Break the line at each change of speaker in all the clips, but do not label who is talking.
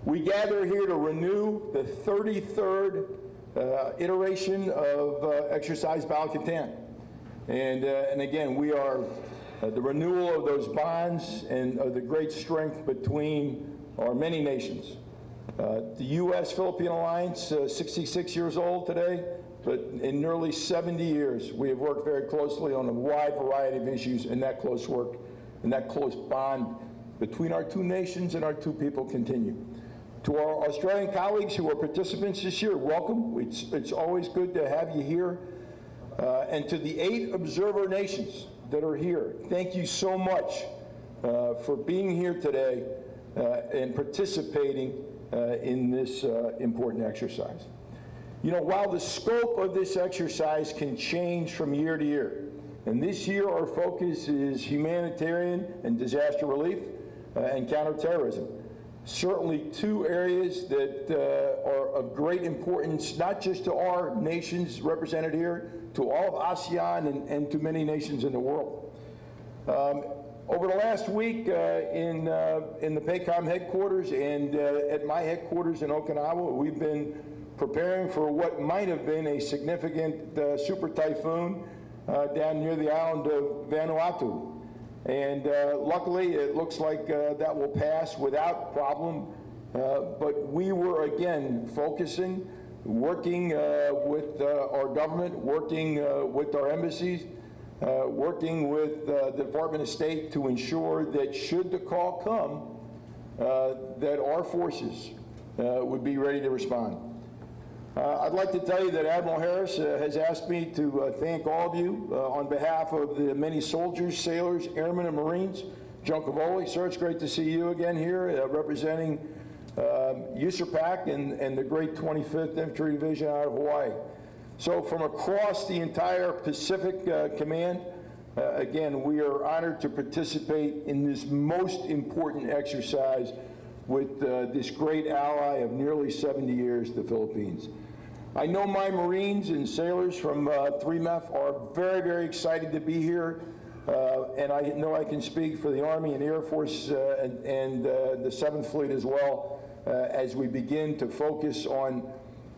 We gather here to renew the 33rd iteration of Exercise Balikatan. And again, we are the renewal of those bonds and of the great strength between our many nations. The U.S.-Philippine Alliance, 66 years old today, but in nearly 70 years, we have worked very closely on a wide variety of issues, and that close work and that close bond between our two nations and our two people continue. To our Australian colleagues who are participants this year, welcome. It's always good to have you here. And to the 8 observer nations that are here, thank you so much for being here today and participating in this important exercise. You know, while the scope of this exercise can change from year to year, and this year our focus is humanitarian and disaster relief and counterterrorism. Certainly 2 areas that are of great importance, not just to our nations represented here, to all of ASEAN and to many nations in the world. Over the last week in the PACOM headquarters and at my headquarters in Okinawa, we've been preparing for what might have been a significant super typhoon down near the island of Vanuatu. And luckily, it looks like that will pass without problem. But we were, again, focusing, working with our government, working with our embassies, working with the Department of State to ensure that should the call come, that our forces would be ready to respond. I'd like to tell you that Admiral Harris has asked me to thank all of you on behalf of the many soldiers, sailors, airmen, and Marines. John Cavoli, sir, it's great to see you again here representing USAPAC and the great 25th Infantry Division out of Hawaii. So from across the entire Pacific Command, again, we are honored to participate in this most important exercise with this great ally of nearly 70 years, the Philippines. I know my Marines and sailors from 3MEF are very, very excited to be here, and I know I can speak for the Army and Air Force and the 7th Fleet as well, as we begin to focus on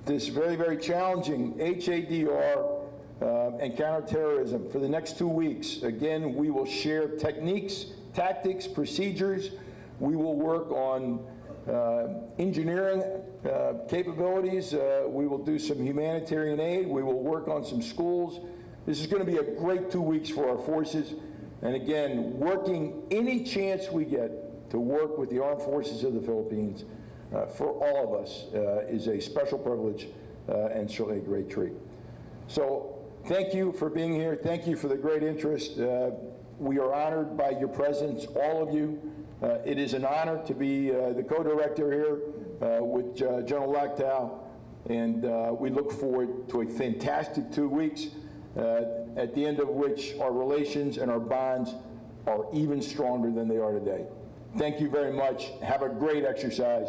this very, very challenging HADR and counterterrorism. For the next 2 weeks, again, we will share techniques, tactics, procedures. We will work on engineering capabilities. We will do some humanitarian aid. We will work on some schools. This is going to be a great 2 weeks for our forces. And again, working any chance we get to work with the Armed Forces of the Philippines for all of us is a special privilege and certainly a great treat. So thank you for being here. Thank you for the great interest. We are honored by your presence, all of you. It is an honor to be the co-director here with General Lactau, and we look forward to a fantastic 2 weeks, at the end of which our relations and our bonds are even stronger than they are today. Thank you very much. Have a great exercise.